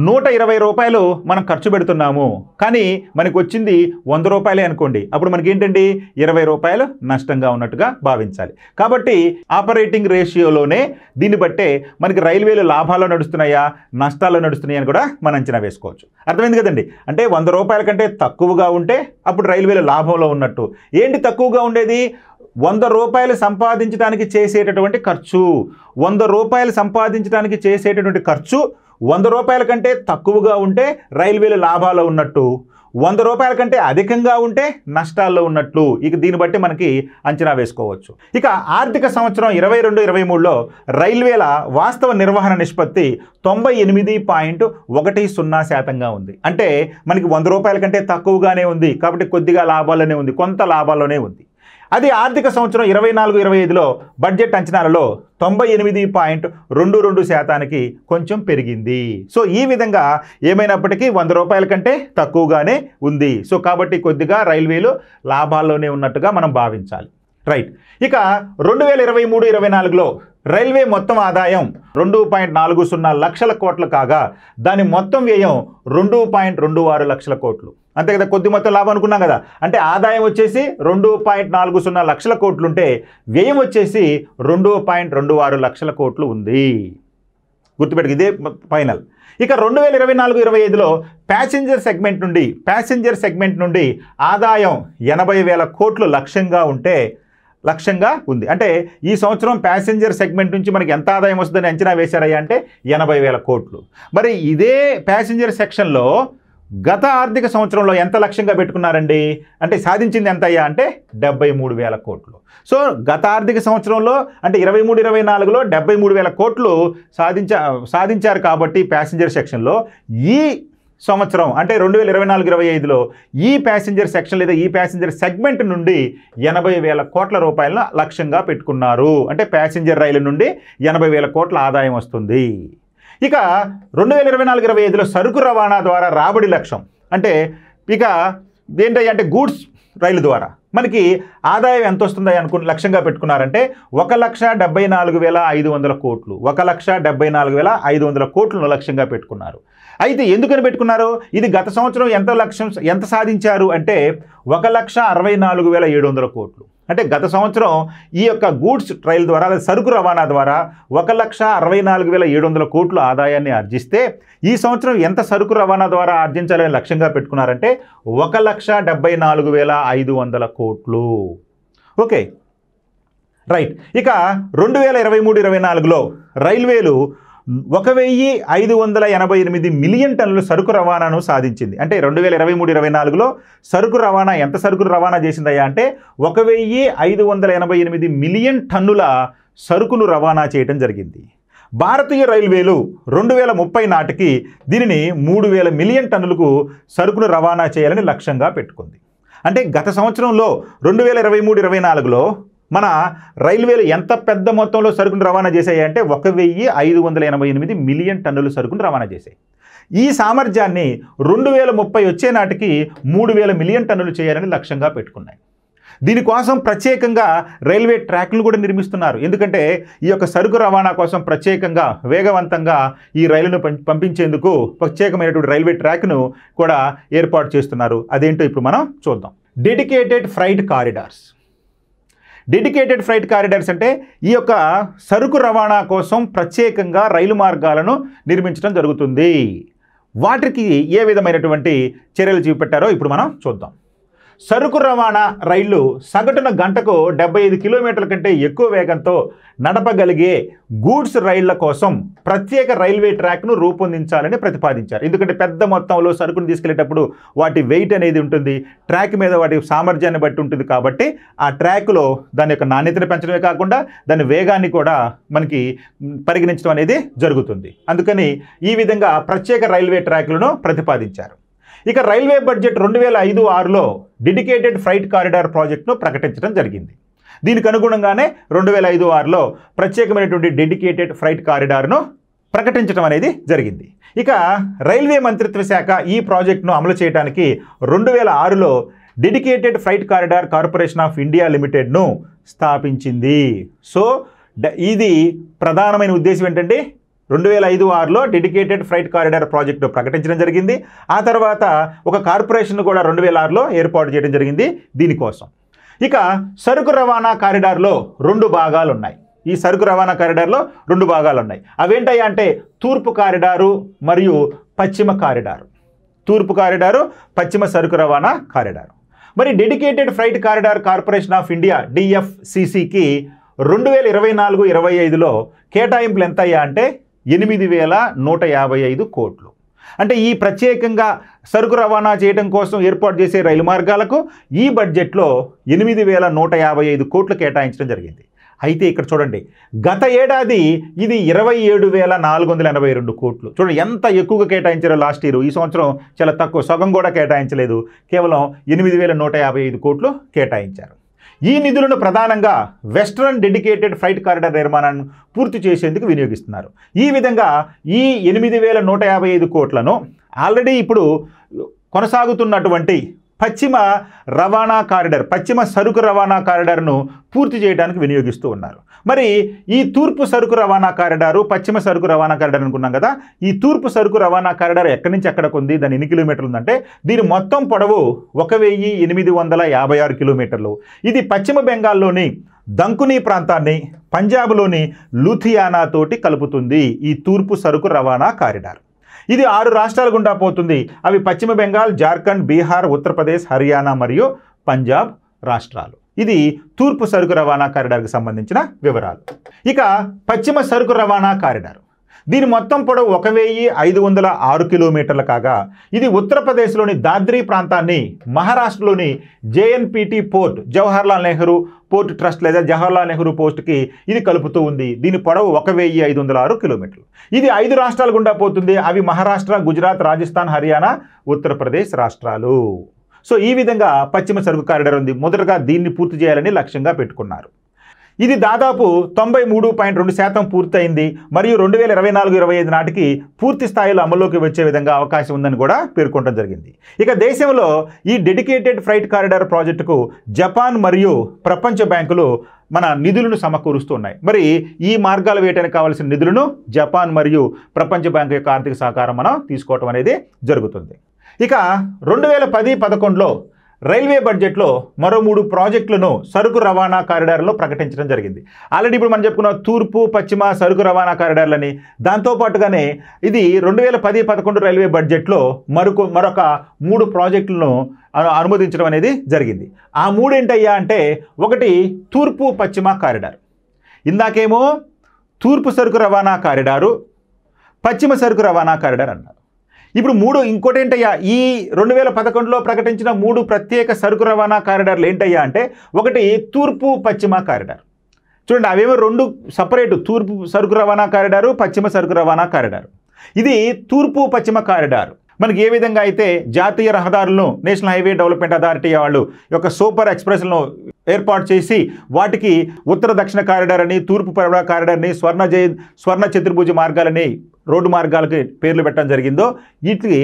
120 రూపాయలు మనం ఖర్చు పెడుతున్నాము, కానీ మనకు వచ్చింది 100 రూపాయలే అనుకోండి, అప్పుడు మనకి ఏంటండి 20 రూపాయలు నష్టంగా ఉన్నట్టుగా భావించాలి. కాబట్టి ఆపరేటింగ్ రేషియోలోనే దీన్ని బట్టే మనకి రైల్వేలు లాభాల్లో నడుస్తున్నాయా నష్టాల్లో నడుస్తున్నాయా అని కూడా మనం అంచనా వేసుకోవచ్చు. అర్థమైంది కదండి. అంటే 100 రూపాయల కంటే తక్కువగా ఉంటే అప్పుడు రైల్వేలు లాభంలో ఉన్నట్టు. ఏంటి తక్కువగా ఉండేది? 100 రూపాయలు సంపాదించడానికి చేసేటటువంటి ఖర్చు. 100 రూపాయలు సంపాదించడానికి చేసేటటువంటి ఖర్చు 100 రూపాయల కంటే తక్కువగా ఉంటే రైల్వేలు లాభాల్లో ఉన్నట్టు, 100 రూపాయల కంటే అధికంగా ఉంటే నష్టాల్లో ఉన్నట్లు. ఇక దీన్ని బట్టి మనకి అంచనా వేసుకోవచ్చు. ఇక ఆర్థిక సంవత్సరం 22-23లో రైల్వేల వాస్తవ నిర్వహణ నిష్పత్తి 98.10% ఉంది. అంటే మనకి 100 రూపాయల కంటే తక్కువగానే ఉంది కాబట్టి కొద్దిగా లాభాల్లోనే ఉంది, కొంత లాభాల్లోనే ఉంది. అది ఆర్థిక సంవత్సరం 24-25లో బడ్జెట్ అంచనాలలో 98.22% కొంచెం పెరిగింది. సో ఈ విధంగా ఏమైనప్పటికీ 100 రూపాయల కంటే తక్కువగానే ఉంది. సో కాబట్టి కొద్దిగా రైల్వేలు లాభాల్లోనే ఉన్నట్టుగా మనం భావించాలి. రైట్. ఇక 2023-24లో రైల్వే మొత్తం ఆదాయం 2.40 లక్షల కోట్లు కాగా దాని మొత్తం వ్యయం 2.26 లక్షల కోట్లు. అంతే కదా, కొద్ది మొత్తం లాభం అనుకున్నాం కదా. అంటే ఆదాయం వచ్చేసి 2.40 లక్షల కోట్లుంటే వ్యయం వచ్చేసి 2.26 లక్షల కోట్లు ఉంది. గుర్తుపెట్టుకు, ఇదే ఫైనల్. ఇక 2024-25లో ప్యాసింజర్ సెగ్మెంట్ నుండి ఆదాయం 80,000 కోట్లు లక్ష్యంగా ఉంది. అంటే ఈ సంవత్సరం ప్యాసింజర్ సెగ్మెంట్ నుంచి మనకి ఎంత ఆదాయం వస్తుందని అంచనా వేశారయ్యా అంటే 80,000 కోట్లు. మరి ఇదే ప్యాసింజర్ సెక్షన్లో గత ఆర్థిక సంవత్సరంలో ఎంత లక్ష్యంగా పెట్టుకున్నారండి అంటే సాధించింది ఎంత అయ్యా అంటే 73,000 కోట్లు. సో గత ఆర్థిక సంవత్సరంలో అంటే 23-24లో 73,000 కోట్లు సాధించారు. కాబట్టి ప్యాసింజర్ సెక్షన్లో ఈ సంవత్సరం అంటే 2024-25లో ఈ ప్యాసింజర్ సెక్షన్ లేదా ఈ ప్యాసింజర్ సెగ్మెంట్ నుండి 80,000 కోట్ల రూపాయలను లక్ష్యంగా పెట్టుకున్నారు. అంటే ప్యాసింజర్ రైలు నుండి 80,000 కోట్ల ఆదాయం వస్తుంది. ఇక 2024-25లో సరుకు రవాణా ద్వారా రాబడి లక్ష్యం అంటే ఇక ఏంటంటే అంటే గూడ్స్ రైలు ద్వారా మనకి ఆదాయం ఎంత వస్తుందో లక్ష్యంగా పెట్టుకున్నారంటే 1,74,500 కోట్లు 1,74,500 కోట్లను లక్ష్యంగా పెట్టుకున్నారు. అయితే ఎందుకని పెట్టుకున్నారు? ఇది గత సంవత్సరం ఎంత సాధించారు అంటే 1,64,700 కోట్లు. అంటే గత సంవత్సరం ఈ యొక్క గూడ్స్ రైలు ద్వారా సరుకు రవాణా ద్వారా 1,64,700 కోట్లు ఆదాయాన్ని ఆర్జిస్తే ఈ సంవత్సరం ఎంత సరుకు రవాణా ద్వారా ఆర్జించాలని లక్ష్యంగా పెట్టుకున్నారంటే 1,74,500 కోట్లు. Okay right. ఇక 2023-24లో రైల్వేలు 1,588 మిలియన్ టన్నుల సరుకు రవాణాను సాధించింది. అంటే 2023-24లో ఎంత సరుకు రవాణా చేసిందయ్యా అంటే 1,588 మిలియన్ టన్నుల సరుకును రవాణా చేయడం జరిగింది. భారతీయ రైల్వేలు 2030 నాటికి దీనిని 3,000 మిలియన్ టన్నులకు సరుకును రవాణా చేయాలని లక్ష్యంగా పెట్టుకుంది. అంటే గత సంవత్సరంలో 2023-24లో మన రైల్వేలు ఎంత పెద్ద మొత్తంలో సరుకును రవాణా చేశాయి అంటే 1,588 మిలియన్ టన్నుల సరుకును రవాణా చేశాయి. ఈ సామర్థ్యాన్ని 2030 వచ్చే నాటికి 3,000 మిలియన్ టన్నులు చేయాలని లక్ష్యంగా పెట్టుకున్నాయి. దీనికోసం ప్రత్యేకంగా రైల్వే ట్రాక్లు కూడా నిర్మిస్తున్నారు. ఎందుకంటే ఈ యొక్క సరుకు రవాణా కోసం ప్రత్యేకంగా వేగవంతంగా ఈ రైలును పంపించేందుకు ప్రత్యేకమైనటువంటి రైల్వే ట్రాక్ను కూడా ఏర్పాటు చేస్తున్నారు. అదేంటో ఇప్పుడు మనం చూద్దాం. డెడికేటెడ్ ఫ్రైట్ కారిడార్స్ అంటే ఈ యొక్క సరుకు రవాణా కోసం ప్రత్యేకంగా రైలు మార్గాలను నిర్మించడం జరుగుతుంది. వాటికి ఏ విధమైనటువంటి చర్యలు చేపట్టారో ఇప్పుడు మనం చూద్దాం. సరుకు రవాణా రైళ్లు సగటున గంటకు 75 కిలోమీటర్ల కంటే ఎక్కువ వేగంతో నడపగలిగే గూడ్స్ రైళ్ల కోసం ప్రత్యేక రైల్వే ట్రాక్ను రూపొందించాలని ప్రతిపాదించారు. ఎందుకంటే పెద్ద మొత్తంలో సరుకును తీసుకెళ్లేటప్పుడు వాటి వెయిట్ అనేది ఉంటుంది, ట్రాక్ మీద వాటి సామర్థ్యాన్ని బట్టి ఉంటుంది. కాబట్టి ఆ ట్రాక్లో దాని యొక్క నాణ్యతను పెంచడమే కాకుండా దాని వేగాన్ని కూడా మనకి పరిగణించడం అనేది జరుగుతుంది. అందుకని ఈ విధంగా ప్రత్యేక రైల్వే ట్రాక్లను ప్రతిపాదించారు. ఇక రైల్వే బడ్జెట్ 2005-6లో డెడికేటెడ్ ఫ్రైట్ కారిడార్ ప్రాజెక్టును ప్రకటించడం జరిగింది. దీనికి అనుగుణంగానే 2005-6లో ప్రత్యేకమైనటువంటి డెడికేటెడ్ ఫ్రైట్ కారిడార్ను ప్రకటించడం అనేది జరిగింది. ఇక రైల్వే మంత్రిత్వ శాఖ ఈ ప్రాజెక్టును అమలు చేయడానికి 2006లో dedicated freight corridor corporation of India లిమిటెడ్ను స్థాపించింది. సో ఇది ప్రధానమైన ఉద్దేశం ఏంటంటే 2005-6లో డెడికేటెడ్ ఫ్రైట్ కారిడార్ ప్రాజెక్టు ప్రకటించడం జరిగింది. ఆ తర్వాత ఒక కార్పొరేషన్ కూడా 2006లో ఏర్పాటు చేయడం జరిగింది దీనికోసం. ఇక సరుకు రవాణా కారిడార్లో 2 భాగాలు ఉన్నాయి. ఈ సరుకు రవాణా కారిడార్లో 2 భాగాలు ఉన్నాయి. అవేంటయ్యా అంటే తూర్పు కారిడారు మరియు పశ్చిమ కారిడారు. తూర్పు కారిడారు, పశ్చిమ సరుకు రవాణా కారిడారు. మరి dedicated freight corridor corporation of India DFCCకి 2024-25లో కేటాయింపులు ఎంత అయ్యా అంటే 8,155 కోట్లు. అంటే ఈ ప్రత్యేకంగా సరుకు రవాణా చేయడం కోసం ఏర్పాటు చేసే రైలు మార్గాలకు ఈ బడ్జెట్లో 8,155 కోట్లు కేటాయించడం జరిగింది. అయితే ఇక్కడ చూడండి, గత ఏడాది ఇది 27,482 కోట్లు. చూడండి ఎంత ఎక్కువగా కేటాయించారో లాస్ట్ ఇయర్. ఈ సంవత్సరం చాలా తక్కువ, సగం కూడా కేటాయించలేదు. కేవలం 8,155 కోట్లు కేటాయించారు. ఈ నిధులను ప్రధానంగా వెస్ట్రన్ డెడికేటెడ్ ఫ్రైట్ కారిడార్ నిర్మాణాన్ని పూర్తి చేసేందుకు వినియోగిస్తున్నారు. ఈ విధంగా ఈ 8,155 కోట్లను ఆల్రెడీ ఇప్పుడు కొనసాగుతున్నటువంటి పశ్చిమ రవాణా కారిడార్, పశ్చిమ సరుకు రవాణా కారిడార్ను పూర్తి చేయడానికి వినియోగిస్తూ ఉన్నారు. మరి ఈ తూర్పు సరుకు రవాణా కారిడారు, పశ్చిమ సరుకు రవాణా కారిడార్ అనుకున్నాం కదా, ఈ తూర్పు సరుకు రవాణా కారిడార్ ఎక్కడి నుంచి ఎక్కడికి ఉంది, దాని ఎన్ని కిలోమీటర్లు ఉందంటే దీని మొత్తం పొడవు 1,856 కిలోమీటర్లు. ఇది పశ్చిమ బెంగాల్లోని దంకుని ప్రాంతాన్ని పంజాబ్లోని లూథియానా తోటి కలుపుతుంది ఈ తూర్పు సరుకు రవాణా కారిడార్. ఇది 6 రాష్ట్రాల గుండా పోతుంది. అవి పశ్చిమ బెంగాల్, జార్ఖండ్, బీహార్, ఉత్తరప్రదేశ్, హర్యానా మరియు పంజాబ్ రాష్ట్రాలు. ఇది తూర్పు సరుకు రవాణా కారిడార్కి సంబంధించిన వివరాలు. ఇక పశ్చిమ సరుకు రవాణా కారిడార్, దీని మొత్తం పొడవు 1,506 కిలోమీటర్లు కాగా ఇది ఉత్తరప్రదేశ్లోని దాద్రీ ప్రాంతాన్ని మహారాష్ట్రలోని JNPT port, Jawaharlal Nehru port trust లేదా జవహర్లాల్ నెహ్రూ పోస్ట్కి ఇది కలుపుతూ ఉంది. దీని పొడవు 1,506 కిలోమీటర్లు. ఇది 5 రాష్ట్రాల గుండా పోతుంది. అవి మహారాష్ట్ర, గుజరాత్, రాజస్థాన్, హర్యానా, ఉత్తరప్రదేశ్ రాష్ట్రాలు. సో ఈ విధంగా పశ్చిమ సరుకు కారిడార్ ఉంది. మొదటగా దీన్ని పూర్తి చేయాలని లక్ష్యంగా పెట్టుకున్నారు. ఇది దాదాపు 93.2% పూర్తయింది మరియు 2024-25 నాటికి పూర్తి స్థాయిలో అమల్లోకి వచ్చే విధంగా అవకాశం ఉందని కూడా పేర్కొనడం జరిగింది. ఇక దేశంలో ఈ డెడికేటెడ్ ఫ్రైట్ కారిడార్ ప్రాజెక్టుకు జపాన్ మరియు ప్రపంచ బ్యాంకులు మన నిధులను సమకూరుస్తున్నాయి. మరి ఈ మార్గాలు వేయడానికి కావాల్సిన నిధులను జపాన్ మరియు ప్రపంచ బ్యాంకు యొక్క ఆర్థిక సహకారం మనం తీసుకోవటం అనేది జరుగుతుంది. ఇక 2010-11లో రైల్వే బడ్జెట్లో మరో 3 ప్రాజెక్టులను సరుకు రవాణా కారిడార్లో ప్రకటించడం జరిగింది. ఆల్రెడీ ఇప్పుడు మనం చెప్పుకున్న తూర్పు పశ్చిమ సరుకు రవాణా కారిడార్లని, దాంతోపాటుగానే ఇది 2010-11 రైల్వే బడ్జెట్లో మరొక 3 ప్రాజెక్టులను అనుమతించడం అనేది జరిగింది. ఆ 3 ఏంటయ్యా అంటే, ఒకటి తూర్పు పశ్చిమ కారిడార్. ఇందాకేమో తూర్పు సరుకు రవాణా కారిడారు, పశ్చిమ సరుకు రవాణా కారిడార్ అన్నారు. ఇప్పుడు 3 ఇంకోటి ఏంటయ్యా, ఈ 2011లో ప్రకటించిన 3 ప్రత్యేక సరుకు రవాణా కారిడార్లు ఏంటయ్యా అంటే, ఒకటి తూర్పు పశ్చిమ కారిడార్. చూడండి, అవేమో 2 సపరేటు, తూర్పు సరుకు రవాణా కారిడారు, పశ్చిమ సరుకు రవాణా కారిడారు. ఇది తూర్పు పశ్చిమ కారిడార్ మనకి ఏ విధంగా అయితే జాతీయ రహదారులను నేషనల్ హైవే డెవలప్మెంట్ అథారిటీ వాళ్ళు యొక్క సూపర్ ఎక్స్ప్రెస్లను ఏర్పాటు చేసి వాటికి ఉత్తర దక్షిణ కారిడార్ అని, తూర్పు పడమర కారిడార్ని, స్వర్ణ చతుర్భుజ మార్గాలని, రోడ్డు మార్గాలకి పేర్లు పెట్టడం జరిగిందో, వీటికి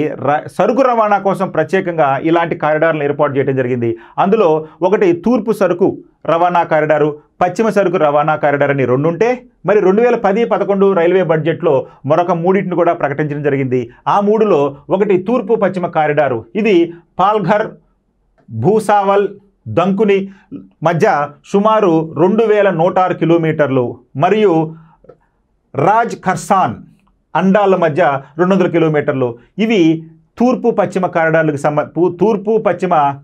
సరుకు రవాణా కోసం ప్రత్యేకంగా ఇలాంటి కారిడార్లను ఏర్పాటు చేయడం జరిగింది. అందులో ఒకటి తూర్పు సరుకు రవాణా కారిడారు, పశ్చిమ సరుకు రవాణా కారిడార్ అని 2 ఉంటే, మరి 2010-11 రైల్వే బడ్జెట్లో మరొక 3ని కూడా ప్రకటించడం జరిగింది. ఆ 3లో ఒకటి తూర్పు పశ్చిమ కారిడారు. ఇది పాల్ఘర్, భూసావల్, దంకుని మధ్య సుమారు 2,106 కిలోమీటర్లు మరియు రాజ్ ఖర్సాన్ అండాల మధ్య 200 కిలోమీటర్లు. ఇవి తూర్పు పశ్చిమ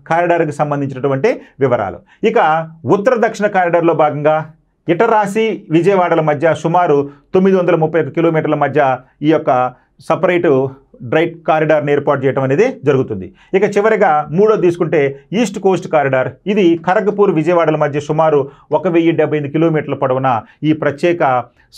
కారిడార్కి సంబంధించినటువంటి వివరాలు. ఇక ఉత్తర దక్షిణ కారిడార్లో భాగంగా ఇటరాసి, విజయవాడల మధ్య సుమారు 931 కిలోమీటర్ల మధ్య ఈ యొక్క సపరేటు డ్రైట్ కారిడార్ని ఏర్పాటు చేయడం అనేది జరుగుతుంది. ఇక చివరిగా 3వ తీసుకుంటే ఈస్ట్ కోస్ట్ కారిడార్. ఇది ఖరగ్పూర్, విజయవాడల మధ్య సుమారు 1,075 కిలోమీటర్ల పొడవున ఈ ప్రత్యేక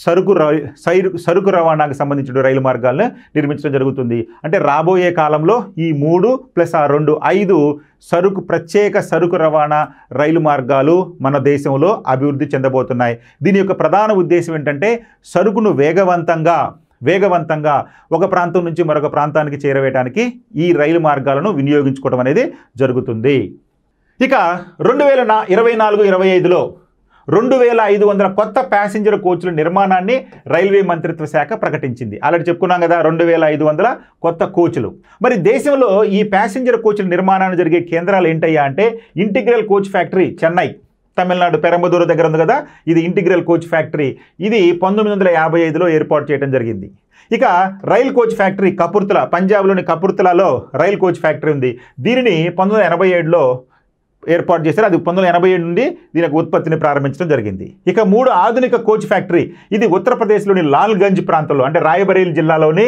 సరుకు రవాణాకు సంబంధించిన రైలు మార్గాలను నిర్మించడం జరుగుతుంది. అంటే రాబోయే కాలంలో ఈ 3 + 2 5 ప్రత్యేక సరుకు రవాణా రైలు మార్గాలు మన దేశంలో అభివృద్ధి చెందబోతున్నాయి. దీని యొక్క ప్రధాన ఉద్దేశం ఏంటంటే, సరుకును వేగవంతంగా ఒక ప్రాంతం నుంచి మరొక ప్రాంతానికి చేరవేయడానికి ఈ రైలు మార్గాలను వినియోగించుకోవడం అనేది జరుగుతుంది. ఇక 2024-25లో 2,500 కొత్త ప్యాసింజర్ కోచ్ల నిర్మాణాన్ని రైల్వే మంత్రిత్వ శాఖ ప్రకటించింది. ఆల్రెడీ చెప్పుకున్నాం కదా, 2,500 కొత్త కోచ్లు. మరి దేశంలో ఈ ప్యాసింజర్ కోచ్ల నిర్మాణాన్ని జరిగే కేంద్రాలు ఏంటయ్యా అంటే, integral coach factory Chennai, Tamil Nadu Perambadur దగ్గర ఉంది కదా, ఇది ఇంటిగ్రల్ కోచ్ ఫ్యాక్టరీ. ఇది 1955లో ఏర్పాటు చేయడం జరిగింది. ఇక రైల్ కోచ్ ఫ్యాక్టరీ కపుర్తలా, పంజాబ్లోని కపుర్తలాలో రైల్ కోచ్ ఫ్యాక్టరీ ఉంది. దీనిని 1987లో ఏర్పాటు చేశారు. అది 1987 నుండి దీని ఉత్పత్తిని ప్రారంభించడం జరిగింది. ఇక 3 ఆధునిక కోచ్ ఫ్యాక్టరీ. ఇది ఉత్తరప్రదేశ్లోని లాల్గంజ్ ప్రాంతంలో, అంటే రాయ్బరేలీ జిల్లాలోని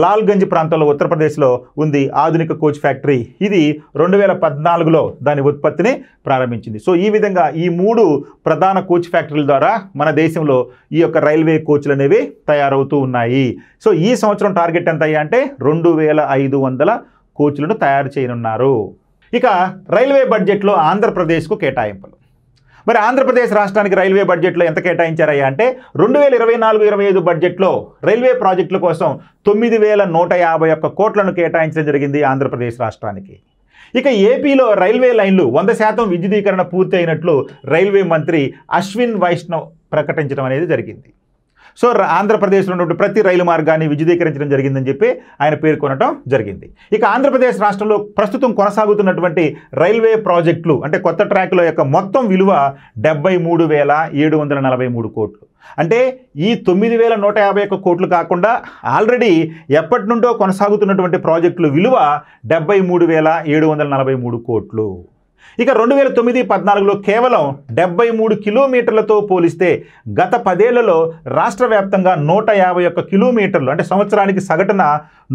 లాల్గంజ్ ప్రాంతంలో ఉత్తరప్రదేశ్లో ఉంది ఆధునిక కోచ్ ఫ్యాక్టరీ. ఇది 2014లో దాని ఉత్పత్తిని ప్రారంభించింది. సో ఈ విధంగా ఈ 3 ప్రధాన కోచ్ ఫ్యాక్టరీల ద్వారా మన దేశంలో ఈ యొక్క రైల్వే కోచ్లు అనేవి తయారవుతూ ఉన్నాయి. సో ఈ సంవత్సరం టార్గెట్ ఎంత అయ్యా అంటే 2,500 కోచ్లను తయారు చేయనున్నారు. ఇక రైల్వే బడ్జెట్లో ఆంధ్రప్రదేశ్కు కేటాయింపులు. మరి ఆంధ్రప్రదేశ్ రాష్ట్రానికి రైల్వే బడ్జెట్లో ఎంత కేటాయించారయ్యా అంటే 2024-25 బడ్జెట్లో రైల్వే ప్రాజెక్టుల కోసం 9,151 కోట్లను కేటాయించడం జరిగింది ఆంధ్రప్రదేశ్ రాష్ట్రానికి. ఇక ఏపీలో రైల్వే లైన్లు 100% విద్యుదీకరణ పూర్తి అయినట్లు రైల్వే మంత్రి అశ్విన్ వైష్ణవ్ ప్రకటించడం అనేది జరిగింది. సో ఆంధ్రప్రదేశ్లో ఉన్నటువంటి ప్రతి రైలు మార్గాన్ని విద్యుదీకరించడం జరిగిందని చెప్పి ఆయన పేర్కొనడం జరిగింది. ఇక ఆంధ్రప్రదేశ్ రాష్ట్రంలో ప్రస్తుతం కొనసాగుతున్నటువంటి రైల్వే ప్రాజెక్టులు అంటే కొత్త ట్రాకుల యొక్క మొత్తం విలువ 73,743 కోట్లు. అంటే ఈ 9,151 కోట్లు కాకుండా ఆల్రెడీ ఎప్పటి నుండో కొనసాగుతున్నటువంటి ప్రాజెక్టుల విలువ 73,743 కోట్లు. ఇక 2009-14లో కేవలం 73 కిలోమీటర్లతో పోలిస్తే గత 10 ఏళ్లలో రాష్ట్ర వ్యాప్తంగా 151 కిలోమీటర్లు అంటే సంవత్సరానికి సగటున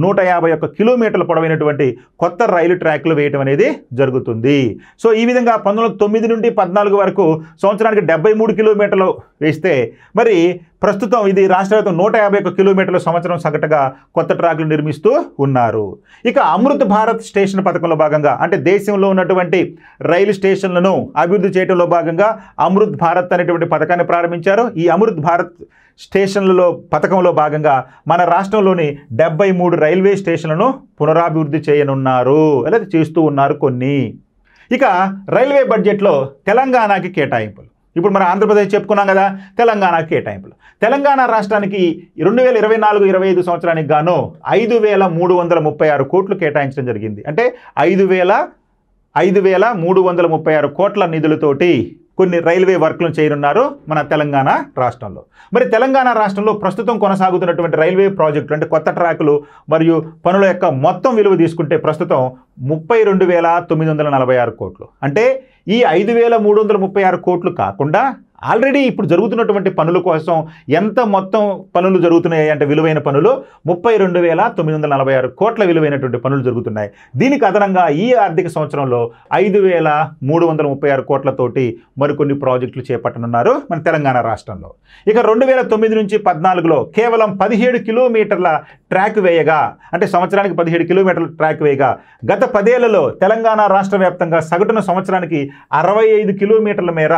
151 కిలోమీటర్ల పొడవైనటువంటి కొత్త రైలు ట్రాక్లు వేయటం అనేది జరుగుతుంది. సో ఈ విధంగా 1909 నుండి 14 వరకు సంవత్సరానికి 73 కిలోమీటర్లు వేస్తే మరి ప్రస్తుతం ఇది రాష్ట్ర వ్యాప్తం 151 కిలోమీటర్ల సంవత్సరం సగటుగా కొత్త ట్రాక్లు నిర్మిస్తూ ఉన్నారు. ఇక అమృత్ భారత్ స్టేషన్ పథకంలో భాగంగా అంటే దేశంలో ఉన్నటువంటి రైలు స్టేషన్లను అభివృద్ధి చేయడంలో భాగంగా అమృత్ భారత్ అనేటువంటి పథకాన్ని ప్రారంభించారు. ఈ అమృత్ భారత్ స్టేషన్లలో పథకంలో భాగంగా మన రాష్ట్రంలోని 73 రైల్వే స్టేషన్లను పునరాభివృద్ధి చేయనున్నారు, లేదా చేస్తూ ఉన్నారు కొన్ని. ఇక రైల్వే బడ్జెట్లో తెలంగాణకి కేటాయింపులు. ఇప్పుడు మన ఆంధ్రప్రదేశ్ చెప్పుకున్నాం కదా, తెలంగాణకి కేటాయింపులు. తెలంగాణ రాష్ట్రానికి 2024-25 సంవత్సరానికి గాను 5,336 కోట్లు కేటాయించడం జరిగింది. అంటే 5,336 కోట్ల నిధులతోటి కొన్ని రైల్వే వర్క్లను చేయనున్నారు మన తెలంగాణ రాష్ట్రంలో. మరి తెలంగాణ రాష్ట్రంలో ప్రస్తుతం కొనసాగుతున్నటువంటి రైల్వే ప్రాజెక్టులు అంటే కొత్త ట్రాకులు మరియు పనుల యొక్క మొత్తం విలువ తీసుకుంటే ప్రస్తుతం 32,946 కోట్లు. అంటే ఈ 5,336 కోట్లు కాకుండా ఆల్రెడీ ఇప్పుడు జరుగుతున్నటువంటి పనుల కోసం ఎంత మొత్తం పనులు జరుగుతున్నాయి అంటే విలువైన పనులు 32,946 కోట్ల విలువైనటువంటి పనులు జరుగుతున్నాయి. దీనికి అదనంగా ఈ ఆర్థిక సంవత్సరంలో 5,336 కోట్లతోటి మరికొన్ని ప్రాజెక్టులు చేపట్టనున్నారు మన తెలంగాణ రాష్ట్రంలో. ఇక 2009 నుంచి 14లో కేవలం 17 కిలోమీటర్ల ట్రాక్ వేయగా అంటే సంవత్సరానికి 17 కిలోమీటర్ల ట్రాక్ వేయగా గత 10 ఏళ్లలో తెలంగాణ రాష్ట్ర వ్యాప్తంగా సగటున సంవత్సరానికి 65 కిలోమీటర్ల మేర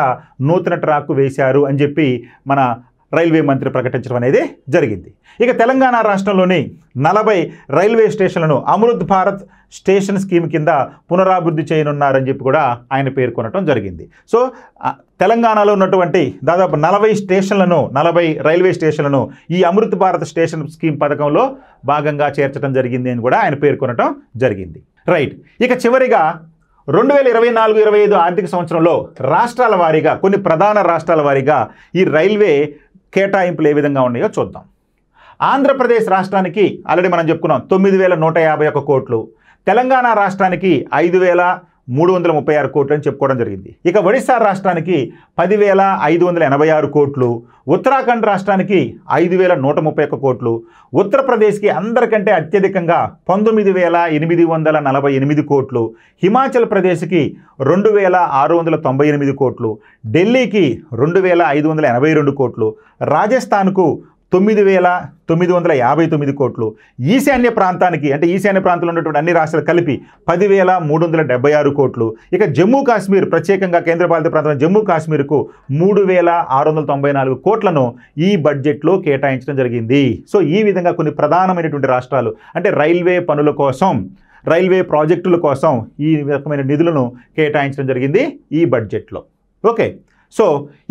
నూతన ట్రాక్ వేశారు అని చెప్పి మన రైల్వే మంత్రి ప్రకటించడం అనేది జరిగింది. ఇక తెలంగాణ రాష్ట్రంలోని 40 రైల్వే స్టేషన్లను అమృత్ భారత్ స్టేషన్ స్కీమ్ కింద పునరాభివృద్ధి చేయనున్నారని చెప్పి కూడా ఆయన పేర్కొనడం జరిగింది. సో తెలంగాణలో ఉన్నటువంటి దాదాపు 40 రైల్వే స్టేషన్లను ఈ అమృత్ భారత్ స్టేషన్ స్కీమ్ పథకంలో భాగంగా చేర్చడం జరిగింది అని కూడా ఆయన పేర్కొనడం జరిగింది. రైట్. ఇక చివరిగా 2024-25 ఆర్థిక సంవత్సరంలో రాష్ట్రాల వారీగా కొన్ని ప్రధాన రాష్ట్రాల వారీగా ఈ రైల్వే కేటాయింపులు ఏ విధంగా ఉన్నాయో చూద్దాం. ఆంధ్రప్రదేశ్ రాష్ట్రానికి ఆల్రెడీ మనం చెప్పుకున్నాం 9,151 కోట్లు, తెలంగాణ రాష్ట్రానికి 5,336 కోట్లు అని చెప్పుకోవడం జరిగింది. ఇక ఒడిశా రాష్ట్రానికి 10,586 కోట్లు, ఉత్తరాఖండ్ రాష్ట్రానికి 5,131 కోట్లు, ఉత్తరప్రదేశ్కి అందరికంటే అత్యధికంగా 19,848 కోట్లు, హిమాచల్ ప్రదేశ్కి 2,698 కోట్లు, ఢిల్లీకి 2,582 కోట్లు, రాజస్థాన్కు 9,959 కోట్లు, ఈశాన్య ప్రాంతానికి అంటే ఈశాన్య ప్రాంతంలో ఉన్నటువంటి అన్ని రాష్ట్రాలు కలిపి 10,376 కోట్లు, ఇక జమ్మూ కాశ్మీర్ ప్రత్యేకంగా కేంద్రపాలిత ప్రాంతం జమ్మూ కాశ్మీర్కు 3,694 కోట్లను ఈ బడ్జెట్లో కేటాయించడం జరిగింది. సో ఈ విధంగా కొన్ని ప్రధానమైనటువంటి రాష్ట్రాలు అంటే రైల్వే పనుల కోసం రైల్వే ప్రాజెక్టుల కోసం ఈ రకమైన నిధులను కేటాయించడం జరిగింది ఈ బడ్జెట్లో. ఓకే. సో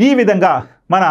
ఈ విధంగా మన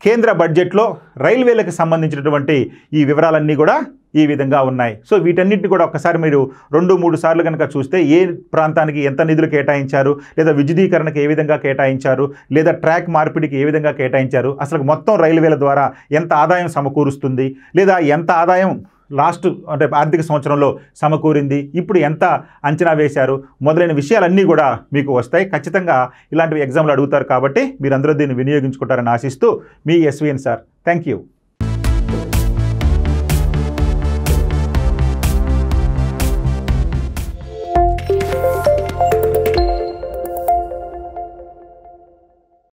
కేంద్ర బడ్జెట్లో రైల్వేలకు సంబంధించినటువంటి ఈ వివరాలన్నీ కూడా ఈ విధంగా ఉన్నాయి. సో వీటన్నిటిని కూడా ఒక్కసారి మీరు 2-3 సార్లు కనుక చూస్తే ఏ ప్రాంతానికి ఎంత నిధులు కేటాయించారు, లేదా విద్యుదీకరణకు ఏ విధంగా కేటాయించారు, లేదా ట్రాక్ మార్పిడికి ఏ విధంగా కేటాయించారు, అసలు మొత్తం రైల్వేల ద్వారా ఎంత ఆదాయం సమకూరుస్తుంది, లేదా ఎంత ఆదాయం లాస్ట్ అంటే ఆర్థిక సంవత్సరంలో సమకూరింది, ఇప్పుడు ఎంత అంచనా వేశారు, మొదలైన విషయాలన్నీ కూడా మీకు వస్తాయి. ఖచ్చితంగా ఇలాంటివి ఎగ్జామ్లు అడుగుతారు కాబట్టి మీరందరూ దీన్ని వినియోగించుకుంటారని ఆశిస్తూ మీ ఎస్విఎన్ సార్. Thank you.